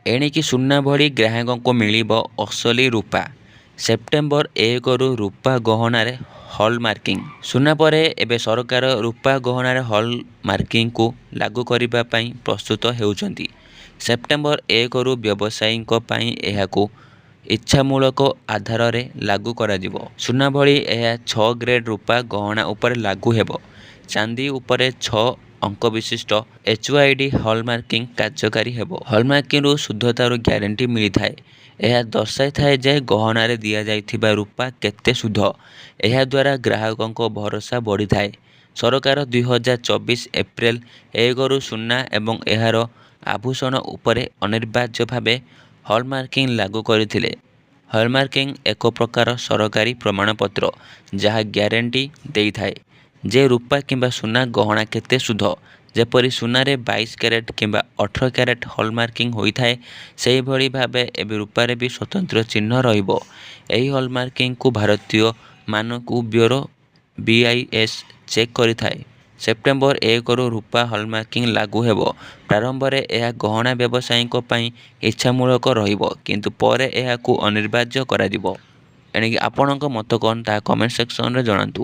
ଏଣିକି ସୁନା ଭଳି ଗ୍ରାହକଙ୍କୁ ମିଳିବ ଅସଲି ରୂପା। ସେପ୍ଟେମ୍ବର 1ରୁ ରୂପା ଗହଣାରେ ହଲମାର୍କିଂ। ସୁନା ପରେ ଏବେ ସରକାର ରୂପା ଗହଣାରେ ହଲମାର୍କିଂକୁ ଲାଗୁ କରିବା ପାଇଁ ପ୍ରସ୍ତୁତ ହେଉଛନ୍ତି। ସେପ୍ଟେମ୍ବର 1ରୁ ବ୍ୟବସାୟୀଙ୍କ ପାଇଁ ଏହାକୁ ଇଚ୍ଛାମୂଳକ ଆଧାରରେ ଲାଗୁ କରାଯିବ। ସୁନା ଭଳି ଏହା 6 ଗ୍ରେଡ୍ ରୂପା ଗହଣା ଉପରେ ଲାଗୁ ହେବ। ଚାନ୍ଦି ଉପରେ 6 ଅଙ୍କ ବିଶିଷ୍ଟ HYD ହଲମାର୍କିଂ କାର୍ଯ୍ୟକାରୀ ହେବ। ହଲମାର୍କିଂରୁ ଶୁଦ୍ଧତାର ଗ୍ୟାରେଣ୍ଟି ମିଳିଥାଏ। ଏହା ଦର୍ଶାଇଥାଏ ଯେ ଗହଣାରେ ଦିଆଯାଇଥିବା ରୂପା କେତେ ଶୁଦ୍ଧ। ଏହାଦ୍ୱାରା ଗ୍ରାହକଙ୍କ ଭରସା ବଢ଼ିଥାଏ। ସରକାର 2024 ଏପ୍ରିଲ 1ରୁ ସୁନା ଏବଂ ଏହାର ଆଭୂଷଣ ଉପରେ ଅନିବାର୍ଯ୍ୟ ଭାବେ ହଲମାର୍କିଂ ଲାଗୁ କରିଥିଲେ। ହଲମାର୍କିଂ ଏକ ପ୍ରକାର ସରକାରୀ ପ୍ରମାଣପତ୍ର ଯାହା ଗ୍ୟାରେଣ୍ଟି ଦେଇଥାଏ ଯେ ରୂପା କିମ୍ବା ସୁନା ଗହଣା କେତେ ଶୁଦ୍ଧ। ଯେପରି ସୁନାରେ 22 କ୍ୟାରେଟ୍ କିମ୍ବା 18 କ୍ୟାରେଟ୍ ହଲମାର୍କିଂ ହୋଇଥାଏ, ସେହିଭଳି ଭାବେ ଏବେ ରୂପାରେ ବି ସ୍ୱତନ୍ତ୍ର ଚିହ୍ନ ରହିବ। ଏହି ହଲମାର୍କିଂକୁ ଭାରତୀୟ ମାନକ ବ୍ୟୁରୋ BIS ଚେକ୍ କରିଥାଏ। ସେପ୍ଟେମ୍ବର 1ରୁ ରୂପା ହଲମାର୍କିଂ ଲାଗୁ ହେବ। ପ୍ରାରମ୍ଭରେ ଏହା ଗହଣା ବ୍ୟବସାୟୀଙ୍କ ପାଇଁ ଇଚ୍ଛାମୂଳକ ରହିବ, କିନ୍ତୁ ପରେ ଏହାକୁ ଅନିବାର୍ଯ୍ୟ କରାଯିବ। ଏଣିକି ଆପଣଙ୍କ ମତ କ'ଣ ତାହା କମେଣ୍ଟ ସେକ୍ସନରେ ଜଣାନ୍ତୁ।